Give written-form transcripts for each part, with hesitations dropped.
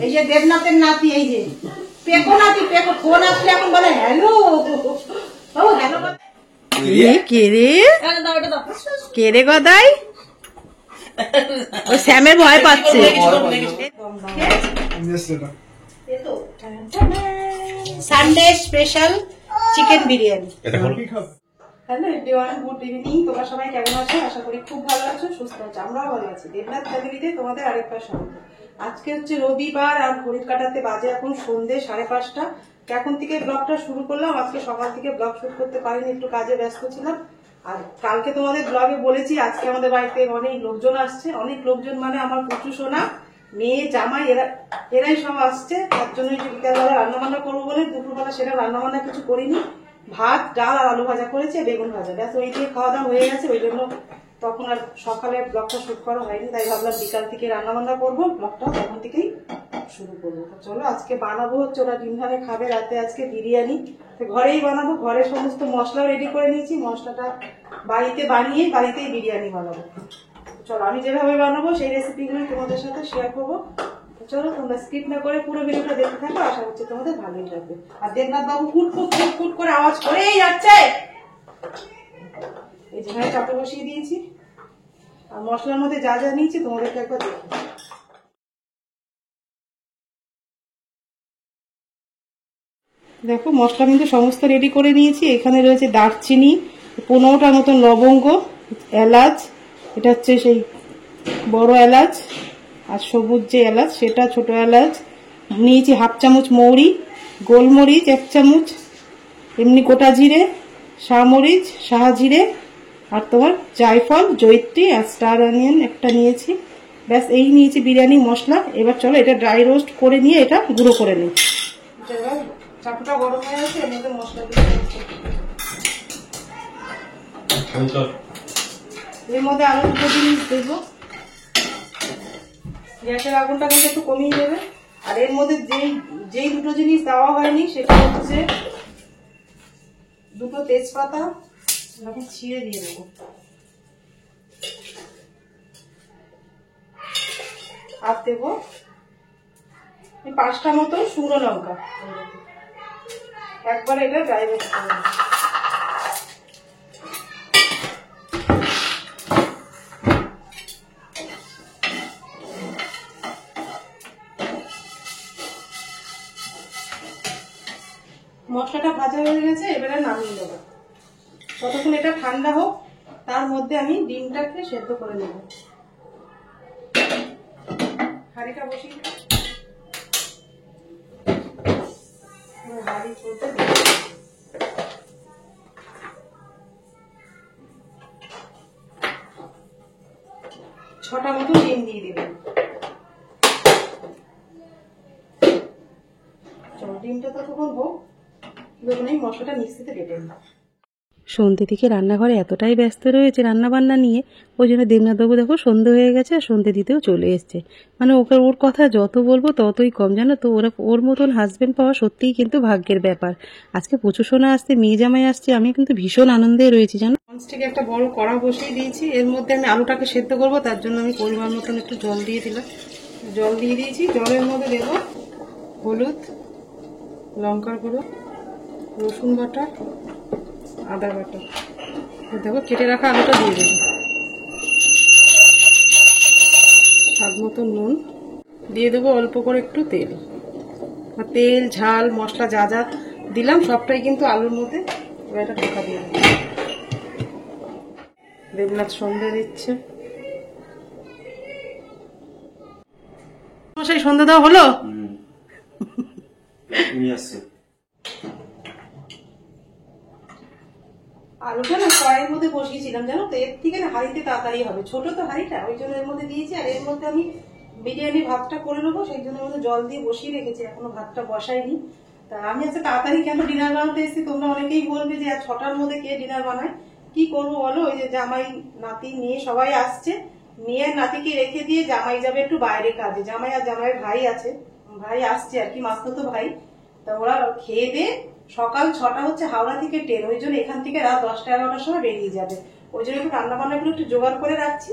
এই যে দেবনাথের নাতি, এই যে পেকো নাতি, পেকো ফোন আসলে এখন বলে হ্যালো। ও হ্যালো কে রে, কে রে গদাই? ও শ্যামের ভয় পাচ্ছে। Sunday special chicken biryani. Hello everyone, good evening. তোমরা সবাই কেমন আছো? আশা করি খুব ভালো আছো, সুস্থ আছো। আমরাও ভালো আছি। দেবনাথ ফ্যামিলিতে তোমাদের আরেকবার স্বাগত। আজকে হচ্ছে রবিবার আর ঘড়ির কাটাতে বাজে এখন সন্ধ্যে 5:30। এখন থেকে ব্লগটা শুরু করলাম। আজকে সকাল থেকে ব্লগ শুট করতে পারিনি, একটু কাজে ব্যস্ত ছিলাম। আর কালকে তোমাদের ব্লগে বলেছি আজকে আমাদের বাড়িতে অনেক লোকজন আসছে। অনেক লোকজন মানে আমার পুচু সোনা, মেয়ে, জামাই, এরাই সব আসছে। তার জন্য একটু বিকালবেলা রান্না বান্না করবো বলে দুপুরবেলা সেটা রান্না বান্না কিছু করিনি। ভাত, ডাল আর আলু ভাজা করেছে, বেগুন ভাজা, ব্যাস ওই দিয়ে খাওয়া দাওয়া হয়ে গেছে। ওই জন্য তখন আর সকালে ব্লগটা শুট করা হয়নি, তাই ভাবলাম বিকাল থেকে রান্না বান্না করবো, ব্লগটা তখন থেকেই শুরু করবো। চলো আজকে বানাবো হচ্ছে, ওরা ডিমভাবে খাবে রাতে আজকে বিরিয়ানি। তো ঘরেই বানাবো, ঘরে সমস্ত মশলাও রেডি করে নিয়েছি। মশলাটা বাড়িতে বানিয়ে বাড়িতেই বিরিয়ানি বানাবো। চলো আমি যেভাবে বানাবো সেই রেসিপিগুলো তোমাদের সাথে শেয়ার করবো। চলো তোমরা স্কিপ না করে পুরো ভিডিওটা দেখতে থাকো, আশা করছি তোমাদের ভালোই লাগবে। আর দেবনাথ বাবু ফুট করে আওয়াজ করেই যাচ্ছে। এই যেখানে চাপে বসিয়ে দিয়েছি আর মশলার মধ্যে যা যা নিয়েছি তোমাদেরকে একবার দেখো। দেখো মশলা কিন্তু সমস্ত রেডি করে নিয়েছি। এখানে রয়েছে দারচিনি, 15টার মতন লবঙ্গ, এলাচ, এটা হচ্ছে সেই বড় এলাচ, আর সবুজ যে এলাচ সেটা ছোট এলাচ নিয়েছি, 1/2 চামচ মৌরি, গোলমরিচ 1 চামচ, এমনি গোটা জিরে, শাহমরিচ, শাহজিরে, আর তোমার জায়ফল, জয়িত্রী আর স্টার অনিয়ন একটা নিয়েছি। ব্যাস এই নিয়েছি বিরিয়ানি মশলা। এবার চলো এটা ড্রাই রোস্ট করে নিয়ে এটা গুঁড়ো করে নিই। চাটুটা গরম হয়ে আছে, এর মধ্যে মশলা এর মধ্যে আরো দুটো জিনিস দেবো। গ্যাসের আগুনটা কিন্তু একটু কমিয়ে দেবে। আর এর মধ্যে যেই দুটো জিনিস দেওয়া হয়নি সেটা হচ্ছে দুটো তেজপাতা, এরকম ছিঁড়ে দিয়ে দেবো। আর দেবো 5টা মতো শুকনো লঙ্কা। একবার এটা ড্রাই রোস্ট করে নেব। মশলাটা ভাজা হয়ে গেছে, এবারে নামিয়ে দেবো। ততক্ষণ এটা ঠান্ডা হোক, তার মধ্যে আমি ডিমটাকে সেদ্ধ করে নেব। হাঁড়িটা বসিয়ে হাঁড়ি চলতে 6টা মতো ডিম দিয়ে দেবেন। চলো ডিমটা ততক্ষণ হোক, দেখুন এই মশলাটা মিক্সিতে বেটে নিই। সন্ধ্যে থেকে রান্নাঘরে এতটাই ব্যস্ত রয়েছে রান্নাবান্না নিয়ে, ওই জন্য দেবনাথবাবু দেখো সন্ধ্যে হয়ে গেছে আর সন্ধ্যে দিতেও চলে এসছে। মানে ওর কথা যত বলবো ততই কম, জানো তো। ওর মতন হাজবেন্ড পাওয়া সত্যিই কিন্তু ভাগ্যের ব্যাপার। আজকে প্রচুর সোনা আসছে, মেয়ে জামাই আসছে, আমি কিন্তু ভীষণ আনন্দে রয়েছি জানো। ননস্টিকে একটা বড় কড়া বসিয়ে দিয়েছি, এর মধ্যে আমি আলুটাকে সেদ্ধ করবো। তার জন্য আমি পরিমাণ মতন একটু জল দিয়ে দিলাম। জল দিয়ে দিয়েছি, জলের মধ্যে দেবো হলুদ, লঙ্কার গুঁড়ো, রসুন বাটা, আদা বাটা, দেখো কেটে রাখা আলুটা দিয়ে দেবো। স্বাদ মতো নুন দিয়ে দেবো, অল্প করে একটু তেল। আর তেল, ঝাল, মশলা যা যা দিলাম সবটাই কিন্তু আলুর মধ্যে এবার এটা ঢাকা দিয়ে দেবো। দেবনাথ সন্ধ্যে দিচ্ছে। সেই সন্ধ্যে দেওয়া হলো। আলুটা না কড়াইয়ের মধ্যে বসিয়েছিলাম জানো তো, এর থেকে না হাঁড়িতে তাড়াতাড়ি হবে। ছোট তো হাঁড়িটা, ওই জন্য এর মধ্যে দিয়েছি। আর এর মধ্যে আমি বিরিয়ানির ভাতটা করে নেবো, সেই জন্য মধ্যে জল দিয়ে বসিয়ে রেখেছি, এখনো ভাতটা বসাইনি। তা আমি আজকে তাড়াতাড়ি কেন ডিনার বানাতে এসেছি তোমরা অনেকেই বলবে যে 6টার মধ্যে কে ডিনার বানায়। কি করবো বলো, ওই যে জামাই, নাতি, মেয়ে সবাই আসছে। মেয়ের নাতিকে রেখে দিয়ে জামাই যাবে একটু বাইরে কাজে। জামাই আর জামাইয়ের ভাই আছে, ভাই আসছে আর কি, মাস্তুতো ভাই। তা ওরা খেয়ে দিয়ে সকাল 6টা হচ্ছে হাওড়া থেকে ট্রেন, ওই জন্য এখান থেকে রাত 10টা 11টার সময় বেরিয়ে যাবে। ওই জন্য একটু রান্না বান্নাগুলো একটু জোগাড় করে রাখছি।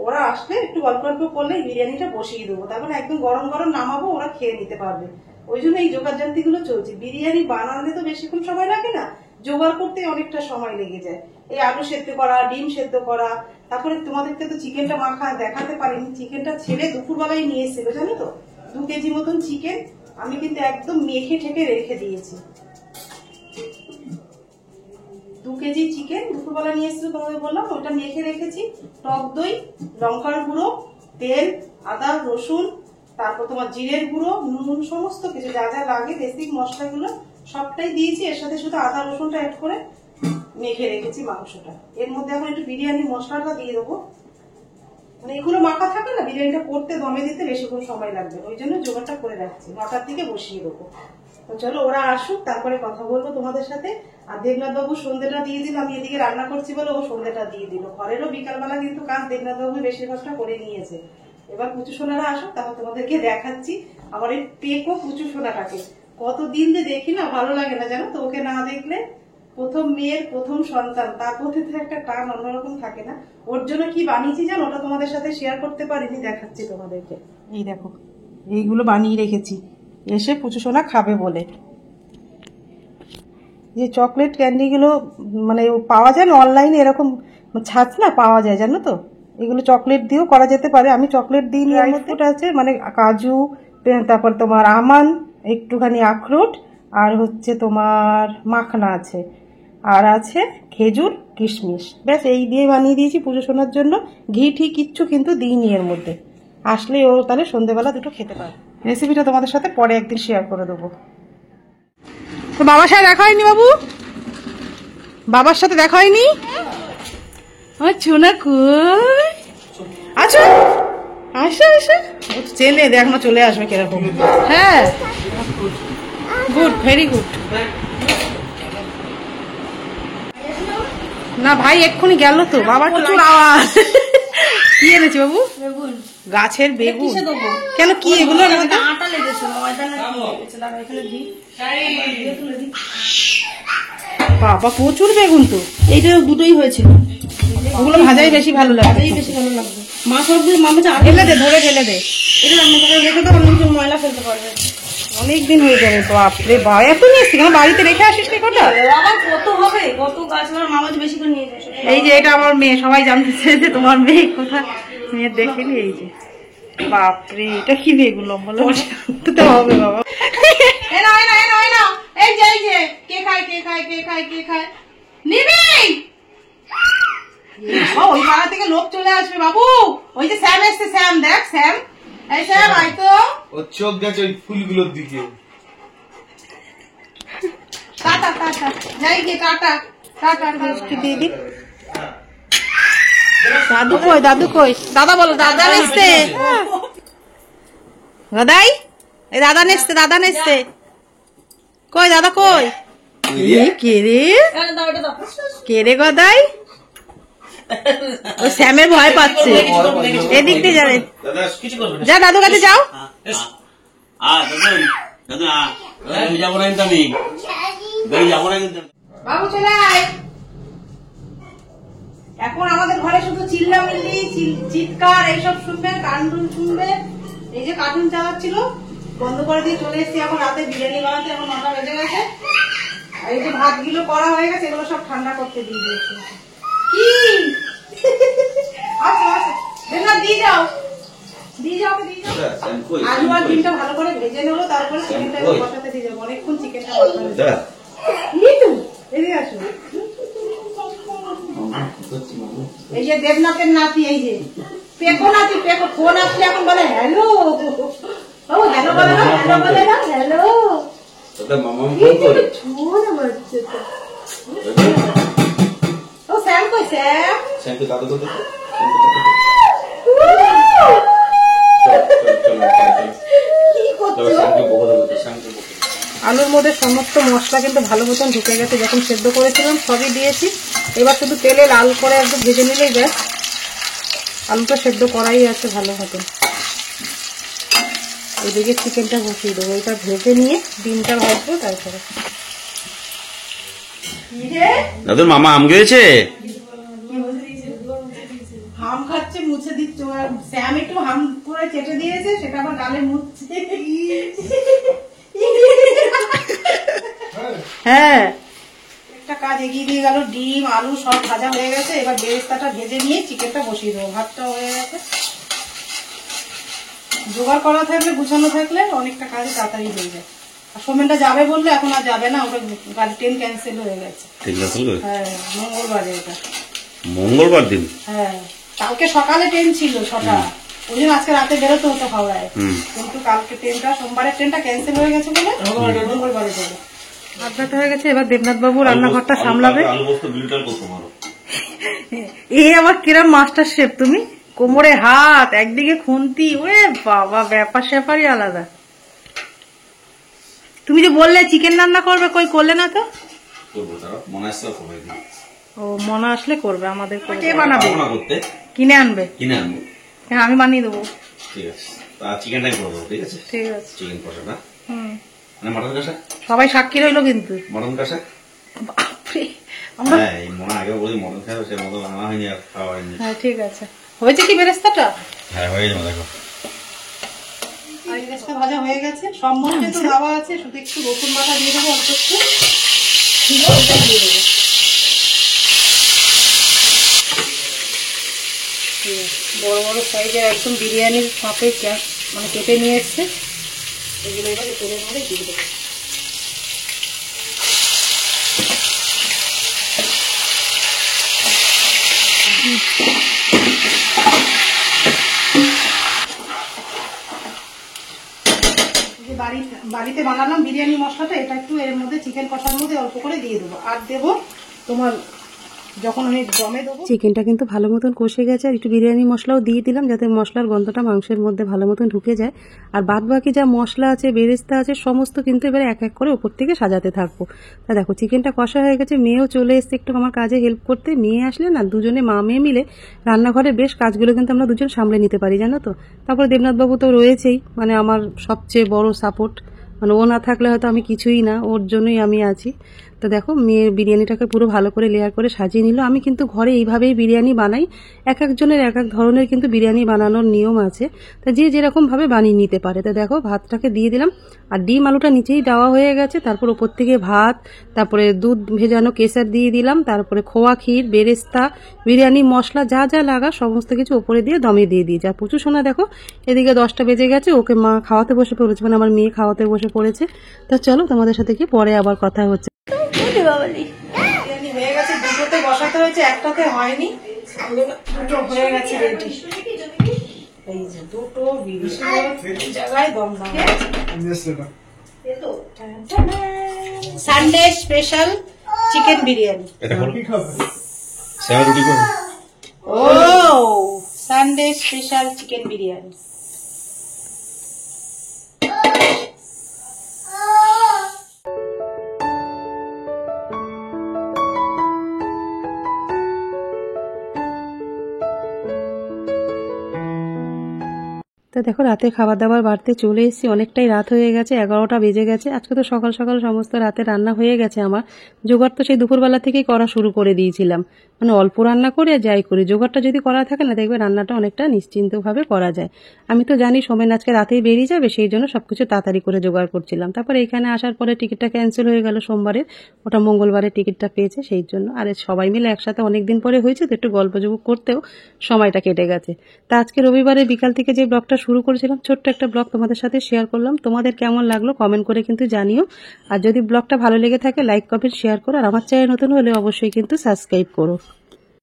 ওরা আসলে একটু অল্প অল্প করলে বিরিয়ানিটা বসিয়ে দেবো, তারপরে একদম গরম গরম নামাবো, ওরা খেয়ে নিতে পারবে। ওই জন্য এই জোগাড় জান্তি গুলো চলছে। বিরিয়ানি বানাতে তো বেশিক্ষণ সময় লাগে না, জোগাড় করতে অনেকটা সময় লেগে যায়। এই আলু সেদ্ধ করা, ডিম সেদ্ধ করা, তারপরে তোমাদেরকে তো চিকেনটা মাখা দেখাতে পারিনি। চিকেনটা ছেলে দুপুরবেলায় নিয়ে এসেছিল, জানো তো, 2 কেজি মতন চিকেন আমি কিন্তু একদম মেখে ঠেকে রেখে দিয়েছি। 2 কেজি চিকেন দুপুরবেলা নিয়ে এসেছিল, তোমাদের বললাম, ওটা মেখে রেখেছি। টক দই, লঙ্কার গুঁড়ো, তেল, আদা রসুন, তারপর তোমার জিরের গুঁড়ো, নুন, সমস্ত কিছু যা যা লাগে বেসিক মশলাগুলো সবটাই দিয়েছি। এর সাথে শুধু আদা রসুনটা অ্যাড করে মেখে রেখেছি মাংসটা। এর মধ্যে এখন একটু বিরিয়ানি মশলাটা দিয়ে দেবো। মানে এগুলো মাখা থাকবে না, বিরিয়ানিটা করতে দমে দিতে বেশিক্ষণ সময় লাগবে, ওই জন্য জোগাড়টা করে রাখছি। 9টার দিকে বসিয়ে দেবো। তো চলো ওরা আসুক, তারপরে কথা বলবো তোমাদের সাথে। আর দেবনাথ বাবু সন্ধ্যেটা দিয়ে দিল, আমি এদিকে রান্না করছি বলে ও সন্ধ্যেটা দিয়ে দিল। ঘরেরও বিকালবেলা কিন্তু কাজ দেবনাথ বাবু বেশিরভাগটা করে নিয়েছে। এবার পুচু সোনারা আসুক, তারপর তোমাদেরকে দেখাচ্ছি আমার এই টেকো পুচু সোনাটাকে। কতদিন যে দেখি না, ভালো লাগে না জানো তো, ওকে না দেখলে। প্রথম মেয়ের প্রথম সন্তান, তার প্রতি তো একটা টান অন্যরকম থাকে না। ওর জন্য কি বানিয়েছি জানো, ওটা তোমাদের সাথে শেয়ার করতে পারিনি, দেখাচ্ছি তোমাদেরকে। এই দেখো, এইগুলো বানিয়ে রেখেছি এসে পুচু সোনা খাবে বলে। যে চকলেট ক্যান্ডিগুলো মানে পাওয়া যায় না অনলাইনে, এরকম ছাঁচ না পাওয়া যায়, জানো তো। এগুলো চকলেট দিয়েও করা যেতে পারে, আমি চকলেট দিই। এর মধ্যে আছে মানে কাজু, তারপর তোমার আমান, একটুখানি আখরোট, আর হচ্ছে তোমার মাখনা আছে, আর আছে খেজুর, কিশমিশ। ব্যাস এই দিয়ে বানিয়ে দিয়েছি পুজো শোনার জন্য। ঘি ঠিক কিচ্ছু কিন্তু দিইনি এর মধ্যে। আসলে ও তাহলে সন্ধ্যেবেলা দুটো খেতে পারে। রেসিপিটা তোমাদের সাথে পরে একদিন শেয়ার করে দেবো। তো বাবার সাথে দেখা হয়নি বাবু? বাবার সাথে দেখা হয়নি? আমার ছোনা কই? আচ্ছা আসো আসো, চেনে দেখ না, চলে আসবে কিরকম। হ্যাঁ, গুড, ভেরি গুড। না ভাই এক্ষুনি গেল তো, বাবার প্রচুর আওয়াজ। কি এনেছি বাবু? গাছের বেগুন। কেন, কি এগুলো? বাবা প্রচুর বেগুন তো। এইটা দুটোই হয়েছিল, ওগুলো ভাজাই বেশি ভালো লাগে, বেশি ভালো লাগবে। মা সবগুলো মামা ঢেলে দে, ধরে ঢেলে দে। এটা রান্না করে রেখে তো অন্য কিছু ময়লা ফেলতে পারবে। অনেকদিন হয়ে যাবে। বাপরে বা, এত নিয়ে এসছি কেন? বাড়িতে রেখে আসিস নি কটা? আবার কত হবে, কত গাছ মামা বেশি করে নিয়ে যাবে। এই যে এটা আমার মেয়ে, সবাই জানতেছে যে তোমার মেয়ে কোথায়, মেয়ে দেখেনি। এই যে বাপরে, এটা কি বেগুন লম্বা লম্বা হবে বাবা। এই যে এই যে কে খায় কে খায় কে খায় কে খায় নিবি। ওই পাড়া থেকে লোক চলে আসবে বাবু। ওই যে স্যাম এসছে, স্যাম দেখ, স্যাম। এই স্যাম আয় তো। ও চোখ গেছে ওই ফুলগুলোর দিকে। টাটা টাটা, যাই গে, টাটা টাটা। দিয়ে দি। দাদু কই, দাদু কই? দাদা বলো, দাদা নেসছে। দাদাই, এই দাদা নেসছে, দাদা নেসছে। কই দাদা কই? কে রে, কে রে গদাই? ও শ্যামের ভয় পাচ্ছে, এদিক দিয়ে যাবে। যা দাদু কাছে যাও। বাবু চলে আয়। এখন আমাদের ঘরে শুধু চিল্লামিল্লি, চিৎকার এইসব শুনবে, কার্টুন শুনবে। এই যে কার্টুন চালাচ্ছিল, বন্ধ করে দিয়ে চলে এসেছি এখন রাতে বিরিয়ানি বানাতে। এখন 9টা বেজে গেছে। আর এই যে ভাতগুলো করা হয়ে গেছে, এগুলো সব ঠান্ডা করতে দিয়ে দিয়েছি। কি আচ্ছা আচ্ছা, দিয়ে যাও, দিয়ে যাও, দিয়ে যাও। আলু আর ডিমটা ভালো করে ভেজে নেবো, তারপরে চিকেনটা বসাতে দিয়ে যাবো। অনেকক্ষণ চিকেনটা বসাতে। এদিকে আসো। এই যে দেবনাথের নাতি, এই যে পেকো নাতি, পেকো। ফোন আসলে এখন বলে হ্যালো। ও হ্যালো বলে না, হ্যালো বলে না, হ্যালো। ও স্যাম কই, স্যাম? কি করছো? আলুর মধ্যে সমস্ত মশলা কিন্তু ভালো মতন ঢুকে গেছে। যখন সেদ্ধ করেছিলাম সবই দিয়েছি। এবার শুধু তেলে লাল করে একদম ভেজে নিলেই ব্যাস। আলুটা সেদ্ধ করাই আছে ভালো মতন। এদিকে চিকেনটা বসিয়ে দেবো, এটা ভেজে নিয়ে ডিমটা ভাজবো তারপরে। দাদুর মামা আম গেছে, আম খাচ্ছে, মুছে দিচ্ছে। চেটে দিয়েছে, সেটা আবার গালে মুছছে। হ্যাঁ, একটা কাজ এগিয়ে দিয়ে গেল। ডিম আলু সব ভাজা হয়ে গেছে, এবার বেরেস্তাটা ভেজে নিয়ে চিকেনটা বসিয়ে দেবো। ভাতটা হয়ে গেছে। জোগাড় করা থাকলে, গুছানো থাকলে অনেকটা কাজ তাড়াতাড়ি হয়ে যায়। আর সোমেনটা যাবে বললে এখন আর যাবে না, ওটা গাড়ি ট্রেন ক্যান্সেল হয়ে গেছে। হ্যাঁ, মঙ্গলবারে এটা। মঙ্গলবার দিন? হ্যাঁ, কালকে সকালে ট্রেন ছিল 6টা, ওই জন্য আজকে রাতে বেরোতে হতো হাওড়ায়। কিন্তু কালকে ট্রেনটা, সোমবারের ট্রেনটা ক্যান্সেল হয়ে গেছে বলে মঙ্গলবারে যাবে। ভাত হয়ে গেছে, এবার দেবনাথ বাবু রান্নাঘরটা সামলাবে। এ আবার কিরম মাস্টার শেফ তুমি, কোমরে হাত, একদিকে খুন্তি, ওরে বাবা, ব্যাপার স্যাপারই আলাদা। তুমি যে বললে চিকেন রান্না করবে, কই করলে না তো? ও, মনে আসলে করবে, আমাদের কে বানাবে? কিনে আনবে? হ্যাঁ, আমি বানিয়ে দেবো। ঠিক আছে, চিকেনটাই করবো। ঠিক আছে, ঠিক আছে। চিকেন কষাটা, মাটন কষা সবাই সাক্ষী রইলো কিন্তু। মটন কষা আমরা, মনে আগে বলি মটন খাবো, সে মতো আনা হয়নি আর খাওয়া হয়নি। হ্যাঁ ঠিক আছে। হয়েছে কি বেরেস্তাটা? হ্যাঁ, হয়ে যাবে। দেখো, আর বেরেস্তা ভাজা হয়ে গেছে, সব মশলা তো দেওয়া আছে, শুধু একটু রসুন বাটা দিয়ে দেবো, অল্প একটু দিয়ে দেবো। বড় বড় সাইজের একদম বিরিয়ানির মাপে মানে কেটে নিয়ে এসছে, এগুলো এবারে তেলের মধ্যে দিয়ে দেবো। বাড়িতে বানালাম বিরিয়ানি মশলাটা, এটা একটু এর মধ্যে চিকেন কষার মধ্যে অল্প করে দিয়ে দেবো। আর দেবো তোমার, যখন আমি জমে দেবো। চিকেনটা কিন্তু ভালো মতন কষে গেছে, আর একটু বিরিয়ানি মশলাও দিয়ে দিলাম যাতে মশলার গন্ধটা মাংসের মধ্যে ভালো মতন ঢুকে যায়। আর বাদ বাকি যা মশলা আছে, বেরেস্তা আছে, সমস্ত কিন্তু এবারে এক এক করে উপর থেকে সাজাতে থাকবো। তা দেখো, চিকেনটা কষা হয়ে গেছে, মেয়েও চলে এসছে একটু আমার কাজে হেল্প করতে। মেয়ে আসলে না, দুজনে মা মেয়ে মিলে রান্নাঘরে বেশ কাজগুলো কিন্তু আমরা দুজন সামলে নিতে পারি, জানো তো। তারপরে দেবনাথ বাবু তো রয়েছেই, মানে আমার সবচেয়ে বড় সাপোর্ট। মানে ও না থাকলে হয়তো আমি কিছুই না, ওর জন্যই আমি আছি। তো দেখো, মেয়ের বিরিয়ানিটাকে পুরো ভালো করে লেয়ার করে সাজিয়ে নিল। আমি কিন্তু ঘরে এইভাবেই বিরিয়ানি বানাই, এক একজনের এক এক ধরনের কিন্তু বিরিয়ানি বানানোর নিয়ম আছে, তা যে যেরকম ভাবে বানিয়ে নিতে পারে। তো দেখো, ভাতটাকে দিয়ে দিলাম, আর ডিম আলুটা নিচেই দেওয়া হয়ে গেছে। তারপর ওপর থেকে ভাত, তারপরে দুধ ভেজানো কেসার দিয়ে দিলাম, তারপরে খোয়া ক্ষীর, বেরেস্তা, বিরিয়ানি মশলা যা যা লাগা সমস্ত কিছু ওপরে দিয়ে দমে দিয়ে দিই। যা পুচু সোনা দেখো, এদিকে 10টা বেজে গেছে, ওকে মা খাওয়াতে বসে পড়েছে, মানে আমার মেয়ে খাওয়াতে বসে পড়েছে। তা চলো, তোমাদের সাথে কি পরে আবার কথা হচ্ছে। বিরিয়ানি হয়ে গেছে, দুটোতে বসাতে হয়েছে, একটাতে হয়নি, দুটো হয়ে গেছে রেডি। এই যে দুটো বিরিয়ানি জায়গায় দম দাম সানডে স্পেশাল চিকেন বিরিয়ানি। ও, সানডে স্পেশাল চিকেন বিরিয়ানি। তো দেখো, রাতে খাবার দাবার বাড়তে চলে এসেছি, অনেকটাই রাত হয়ে গেছে, 11টা বেজে গেছে। আজকে তো সকাল সকাল সমস্ত রাতে রান্না হয়ে গেছে আমার। জোগাড় তো সেই দুপুরবেলা থেকেই করা শুরু করে দিয়েছিলাম, মানে অল্প রান্না করে যাই করি, জোগাড়টা যদি করা থাকে না, দেখবে রান্নাটা অনেকটা নিশ্চিন্তভাবে করা যায়। আমি তো জানি সোমেন আজকে রাতেই বেরিয়ে যাবে, সেই জন্য সবকিছু তাড়াতাড়ি করে জোগাড় করছিলাম। তারপর এখানে আসার পরে টিকিটটা ক্যান্সেল হয়ে গেল সোমবারের, ওটা মঙ্গলবারের টিকিটটা পেয়েছে, সেই জন্য। আর সবাই মিলে একসাথে অনেকদিন পরে হয়েছে, তো একটু গল্পযোগ করতেও সময়টা কেটে গেছে। তা আজকে রবিবারে বিকাল থেকে যে ব্লগটা শুরু করেছিলাম, ছোট্ট একটা ব্লগ তোমাদের সাথে শেয়ার করলাম। তোমাদের কেমন লাগলো কমেন্ট করে কিন্তু জানিও। আর যদি ব্লগটা ভালো লেগে থাকে, লাইক কমেন্ট শেয়ার করো। আর আমার চ্যানেল নতুন হলে অবশ্যই কিন্তু সাবস্ক্রাইব করো।